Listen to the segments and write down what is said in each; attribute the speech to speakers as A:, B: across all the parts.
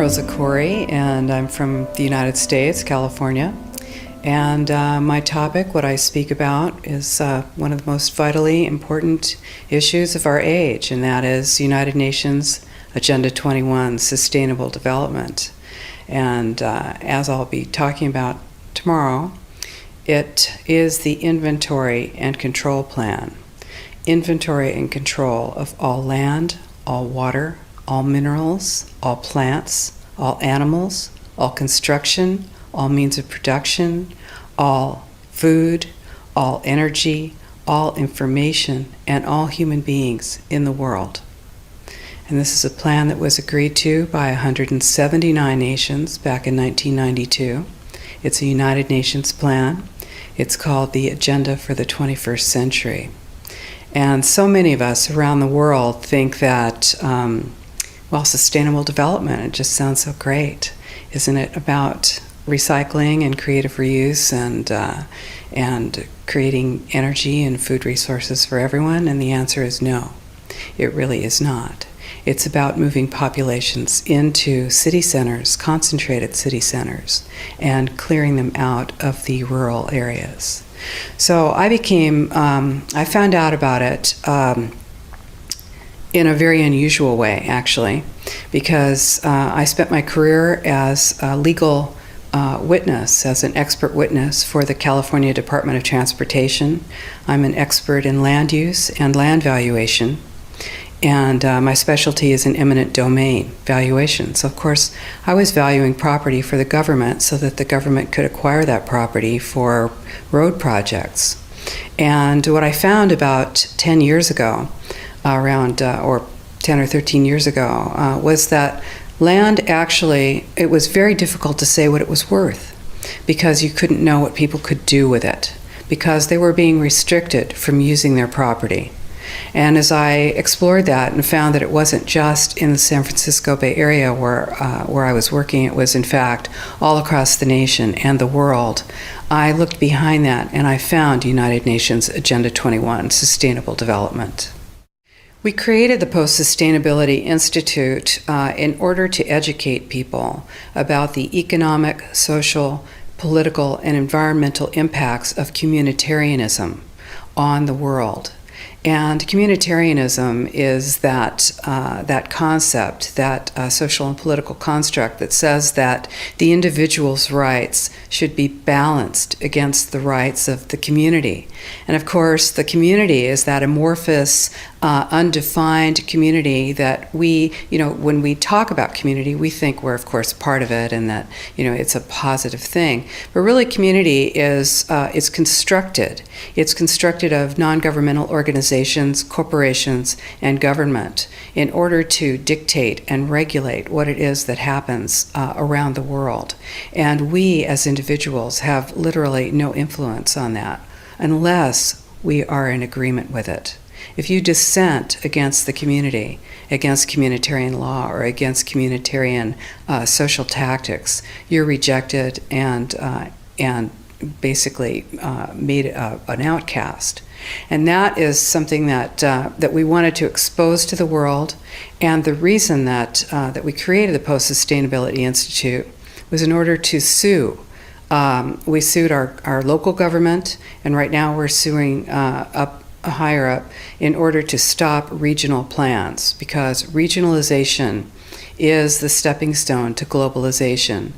A: Rosa Koire, and I'm from the United States, California. And my topic, what I speak about, is one of the most vitally important issues of our age, and that is United Nations Agenda 21, Sustainable Development. And as I'll be talking about tomorrow, it is the inventory and control plan. Inventory and control of all land, all water, all minerals, all plants, all animals, all construction, all means of production, all food, all energy, all information, and all human beings in the world. And this is a plan that was agreed to by 179 nations back in 1992. It's a United Nations plan. It's called the Agenda for the 21st Century. And so many of us around the world think that, sustainable development, it just sounds so great. Isn't it about recycling and creative reuse and creating energy and food resources for everyone? And the answer is no, it really is not. It's about moving populations into city centers, concentrated city centers, and clearing them out of the rural areas. So I found out about it in a very unusual way, actually, because I spent my career as a legal witness, as an expert witness for the California Department of Transportation. I'm an expert in land use and land valuation. And my specialty is in eminent domain valuation. So, of course, I was valuing property for the government so that the government could acquire that property for road projects. And what I found about 10 years ago, or 10 or 13 years ago, was that land actually, it was very difficult to say what it was worth because you couldn't know what people could do with it because they were being restricted from using their property. And as I explored that and found that it wasn't just in the San Francisco Bay Area where I was working, it was in fact all across the nation and the world, I looked behind that and I found United Nations Agenda 21, Sustainable Development. We created the Post-Sustainability Institute in order to educate people about the economic, social, political, and environmental impacts of communitarianism on the world. And communitarianism is that concept, that social and political construct that says that the individual's rights should be balanced against the rights of the community. And of course, the community is that amorphous, undefined community that when we talk about community, we think we're, of course, part of it and that, it's a positive thing. But really, community is constructed. It's constructed of non-governmental organizations, corporations, and government in order to dictate and regulate what it is that happens around the world. And we, as individuals, have literally no influence on that unless we are in agreement with it. If you dissent against the community, against communitarian law, or against communitarian social tactics, you're rejected and basically made an outcast. And that is something that we wanted to expose to the world. And the reason that we created the Post-Sustainability Institute was in order to sue. We sued our local government, and right now we're suing higher up in order to stop regional plans, because regionalization is the stepping stone to globalization.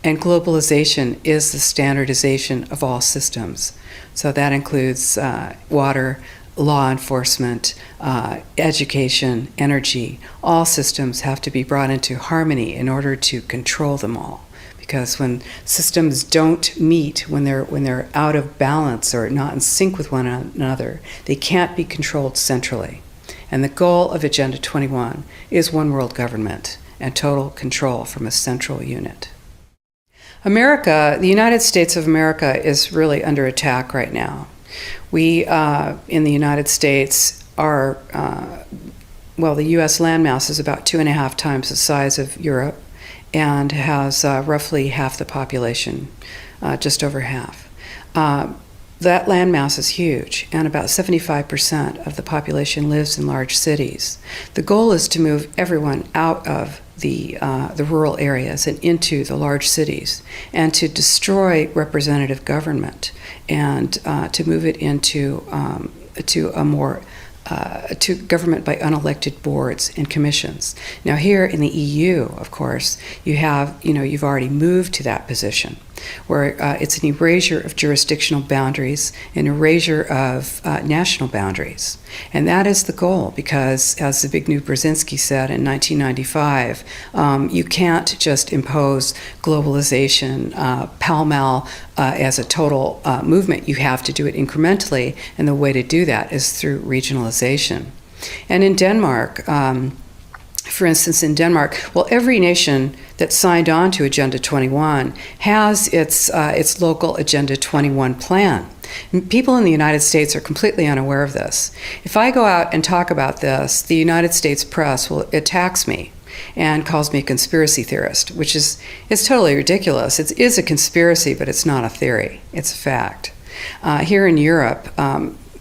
A: And globalization is the standardization of all systems. So that includes water, law enforcement, education, energy. All systems have to be brought into harmony in order to control them all. Because when systems don't meet, when they're out of balance or not in sync with one another, they can't be controlled centrally. And the goal of Agenda 21 is one world government and total control from a central unit. America, the United States of America, is really under attack right now. We, in the United States, are, the U.S. landmass is about 2.5 times the size of Europe and has roughly half the population, just over half. That landmass is huge, and about 75% of the population lives in large cities. The goal is to move everyone out of the rural areas and into the large cities, and to destroy representative government and to move it into to a more to government by unelected boards and commissions. Now, here in the EU, of course, you've already moved to that position, where it's an erasure of jurisdictional boundaries, an erasure of national boundaries. And that is the goal, because, as Zbigniew Brzezinski said in 1995, you can't just impose globalization pell-mell as a total movement. You have to do it incrementally, and the way to do that is through regionalization. And in Denmark, for instance, in Denmark, well, every nation that signed on to Agenda 21 has its local Agenda 21 plan. People in the United States are completely unaware of this. If I go out and talk about this, the United States press attacks me and calls me a conspiracy theorist, which is totally ridiculous. It is a conspiracy, but it's not a theory. It's a fact. Here in Europe,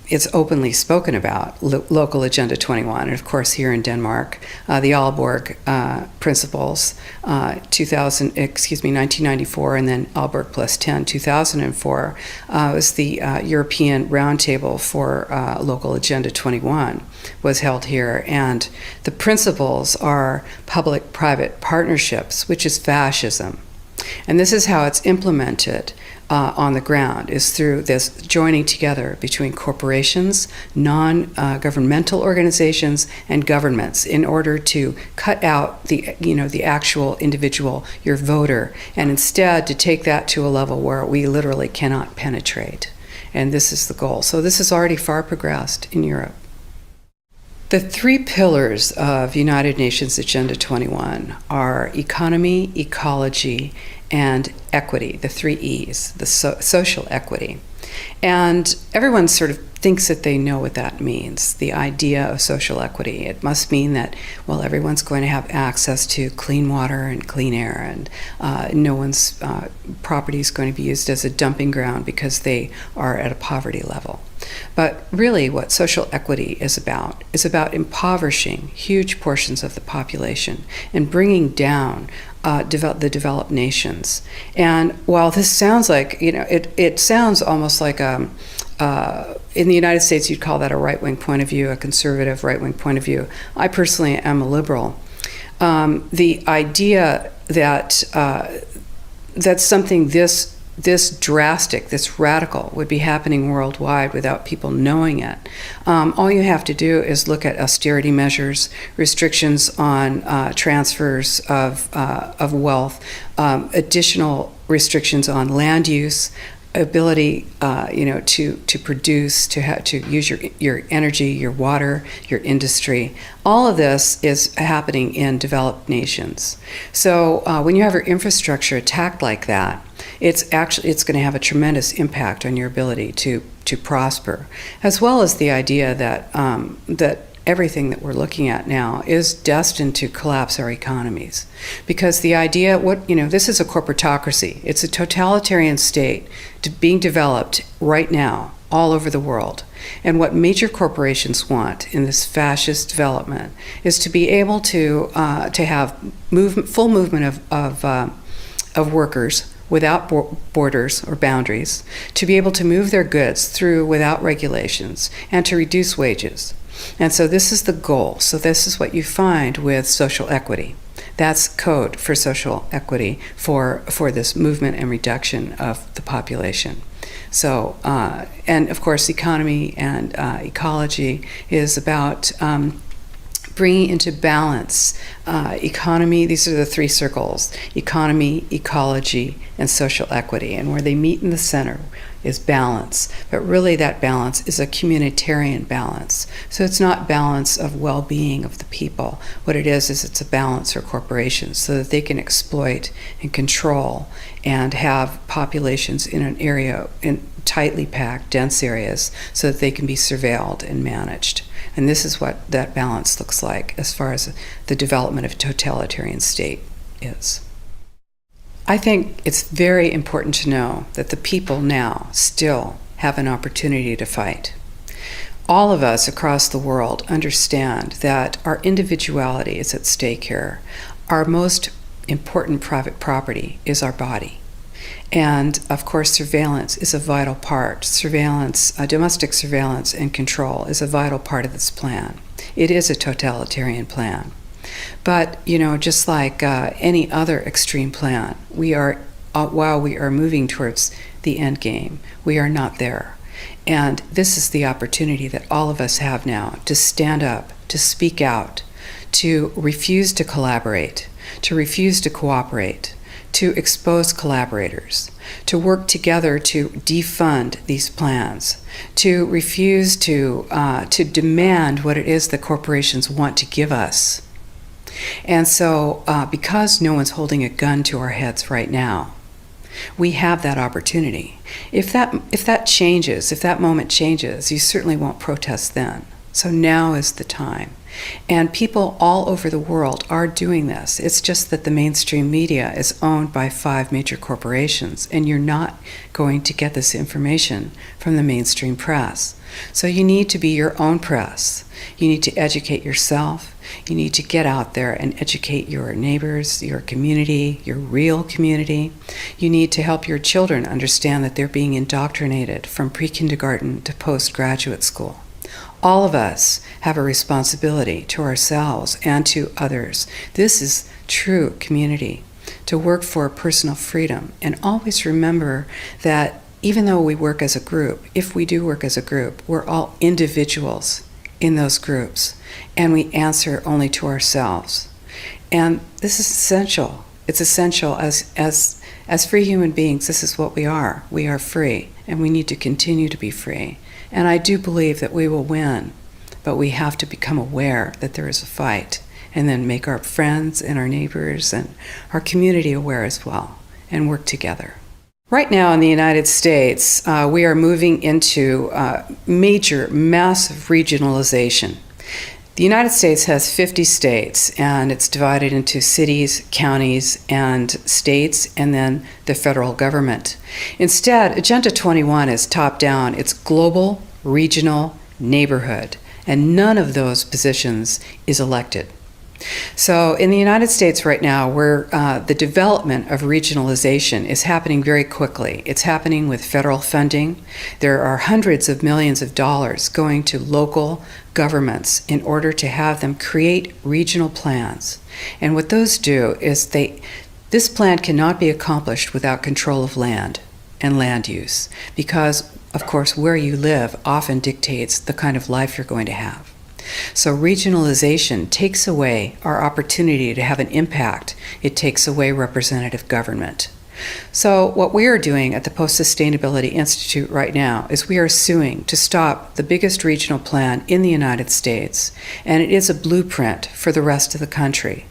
A: it's openly spoken about, local Agenda 21. And of course, here in Denmark, the Aalborg Principles, 1994, and then Aalborg Plus 10, 2004, was the European Roundtable for Local Agenda 21, was held here. And the principles are public-private partnerships, which is fascism. And this is how it's implemented on the ground, is through this joining together between corporations, non-governmental organizations, and governments in order to cut out the actual individual, your voter, and instead to take that to a level where we literally cannot penetrate. And this is the goal. So this is already far progressed in Europe. The three pillars of United Nations Agenda 21 are economy, ecology, and equity, the three E's, the social equity. And everyone sort of thinks that they know what that means, the idea of social equity. It must mean that, well, everyone's going to have access to clean water and clean air, and no one's property is going to be used as a dumping ground because they are at a poverty level. But really what social equity is about impoverishing huge portions of the population and bringing down the developed nations. And while this sounds like, it sounds almost like in the United States, you'd call that a right-wing point of view, a conservative right-wing point of view. I personally am a liberal. The idea that that something this drastic, this radical, would be happening worldwide without people knowing it. All you have to do is look at austerity measures, restrictions on transfers of wealth, additional restrictions on land use, ability, to produce, to use your energy, your water, your industry. All of this is happening in developed nations. So when you have your infrastructure attacked like that, it's going to have a tremendous impact on your ability to prosper, as well as the idea that that everything that we're looking at now is destined to collapse our economies. Because the idea, this is a corporatocracy. It's a totalitarian state being developed right now all over the world. And what major corporations want in this fascist development is to be able to have full movement of workers without borders or boundaries, to be able to move their goods through without regulations, and to reduce wages. And so this is the goal. So this is what you find with social equity. That's code for social equity for this movement and reduction of the population. So, and of course, economy and ecology is about bringing into balance economy. These are the three circles: economy, ecology, and social equity. And where they meet in the center is balance. But really that balance is a communitarian balance. So it's not balance of well-being of the people. What it is it's a balance for corporations so that they can exploit and control and have populations in an area, in tightly packed, dense areas, so that they can be surveilled and managed. And this is what that balance looks like as far as the development of a totalitarian state is. I think it's very important to know that the people now still have an opportunity to fight. All of us across the world understand that our individuality is at stake here. Our most important private property is our body. And of course, surveillance is a vital part. Surveillance, domestic surveillance and control is a vital part of this plan. It is a totalitarian plan. But, just like any other extreme plan, while we are moving towards the end game, we are not there. And this is the opportunity that all of us have now to stand up, to speak out, to refuse to collaborate, to refuse to cooperate, to expose collaborators, to work together to defund these plans, to refuse to demand what it is that corporations want to give us. And so, because no one's holding a gun to our heads right now, we have that opportunity. If that changes, if that moment changes, you certainly won't protest then. So now is the time. And people all over the world are doing this. It's just that the mainstream media is owned by 5 major corporations, and you're not going to get this information from the mainstream press. So you need to be your own press. You need to educate yourself. You need to get out there and educate your neighbors, your community, your real community. You need to help your children understand that they're being indoctrinated from pre-kindergarten to postgraduate school. All of us have a responsibility to ourselves and to others. This is true community, to work for personal freedom. And always remember that even though we work as a group, if we do work as a group, we're all individuals in those groups, and we answer only to ourselves. And this is essential. It's essential as free human beings. This is what we are. We are free, and we need to continue to be free. And I do believe that we will win, but we have to become aware that there is a fight, and then make our friends and our neighbors and our community aware as well, and work together. Right now in the United States, we are moving into massive regionalization. The United States has 50 states, and it's divided into cities, counties, and states, and then the federal government. Instead, Agenda 21 is top-down. It's global, regional, neighborhood, and none of those positions is elected. So in the United States right now, where the development of regionalization is happening very quickly. It's happening with federal funding. There are hundreds of millions of dollars going to local governments in order to have them create regional plans. And what those do is this plan cannot be accomplished without control of land and land use, because, of course, where you live often dictates the kind of life you're going to have. So regionalization takes away our opportunity to have an impact. It takes away representative government. So what we are doing at the Post-Sustainability Institute right now is we are suing to stop the biggest regional plan in the United States, and it is a blueprint for the rest of the country.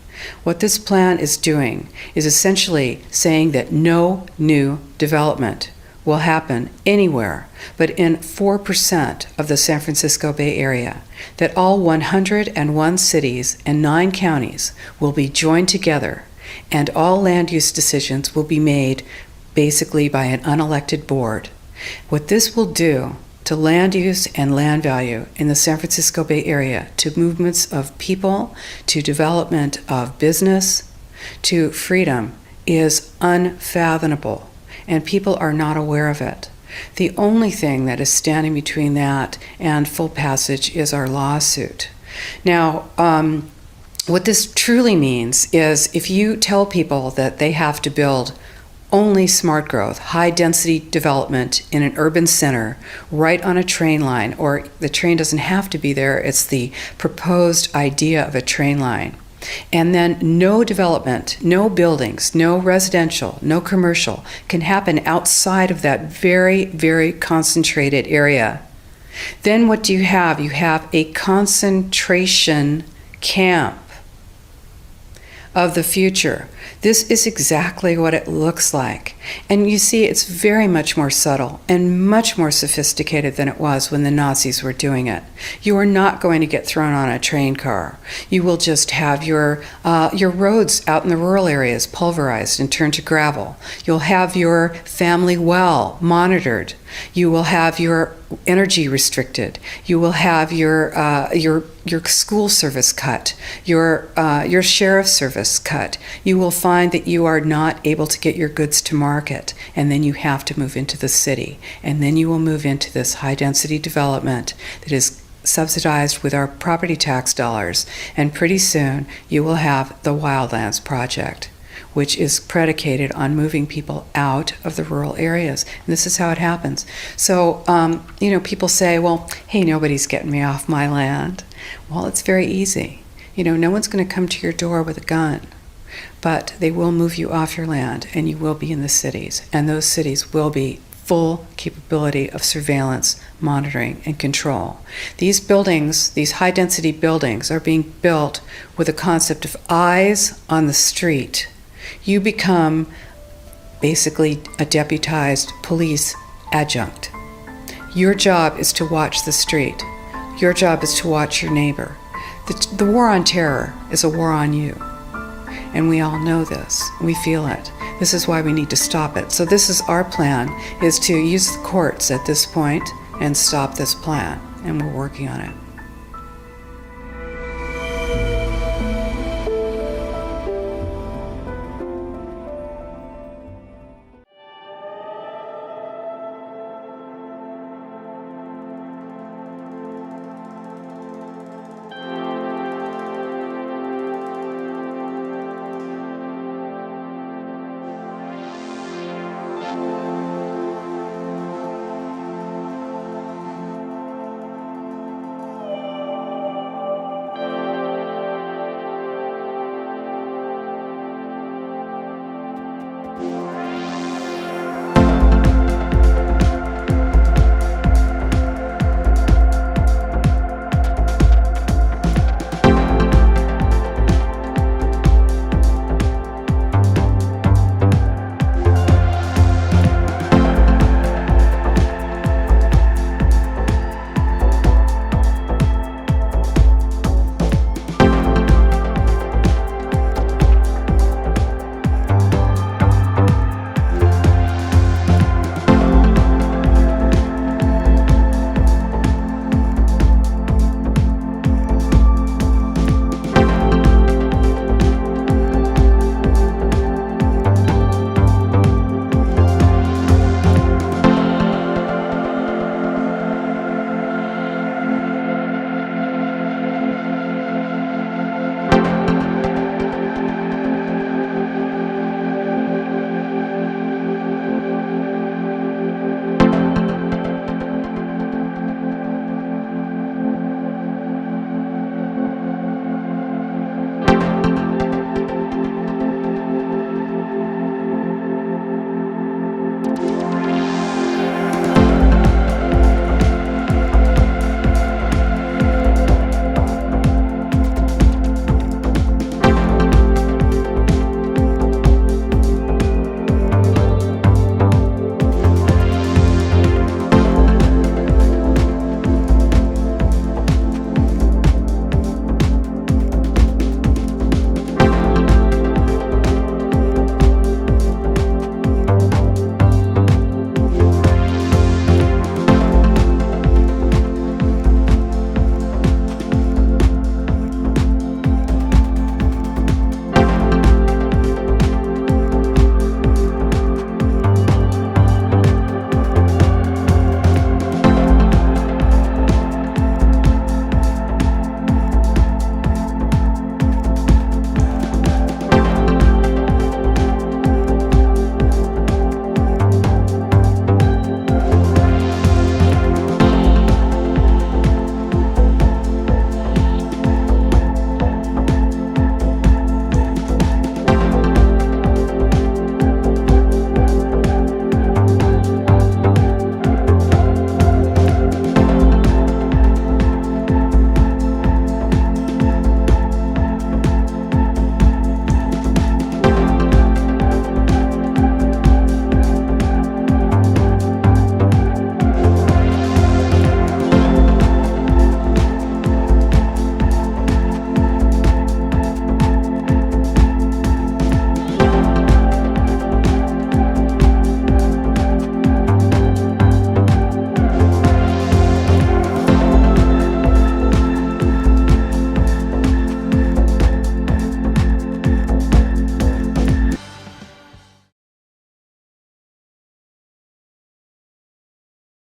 A: What this plan is doing is essentially saying that no new development will happen anywhere but in 4% of the San Francisco Bay Area, that all 101 cities and 9 counties will be joined together, and all land use decisions will be made basically by an unelected board. What this will do to land use and land value in the San Francisco Bay Area, to movements of people, to development of business, to freedom, is unfathomable. And people are not aware of it. The only thing that is standing between that and full passage is our lawsuit. Now, what this truly means is if you tell people that they have to build only smart growth, high-density development in an urban center right on a train line, or the train doesn't have to be there, it's the proposed idea of a train line, and then no development, no buildings, no residential, no commercial can happen outside of that very, very concentrated area. Then what do you have? You have a concentration camp of the future. This is exactly what it looks like. And you see, it's very much more subtle and much more sophisticated than it was when the Nazis were doing it. You are not going to get thrown on a train car. You will just have your roads out in the rural areas pulverized and turned to gravel. You'll have your family well monitored. You will have your energy restricted. You will have your school service cut, your sheriff's service cut. You will find that you are not able to get your goods to market, and then you have to move into the city, and then you will move into this high-density development that is subsidized with our property tax dollars, and pretty soon you will have the Wildlands Project, which is predicated on moving people out of the rural areas. And this is how it happens. So, people say, well, hey, nobody's getting me off my land. Well, it's very easy. No one's going to come to your door with a gun, but they will move you off your land, and you will be in the cities. And those cities will be full capability of surveillance, monitoring, and control. These buildings, these high-density buildings, are being built with a concept of eyes on the street. You become basically a deputized police adjunct. Your job is to watch the street. Your job is to watch your neighbor. The war on terror is a war on you. And we all know this. We feel it. This is why we need to stop it. So this is our plan, is to use the courts at this point and stop this plan. And we're working on it.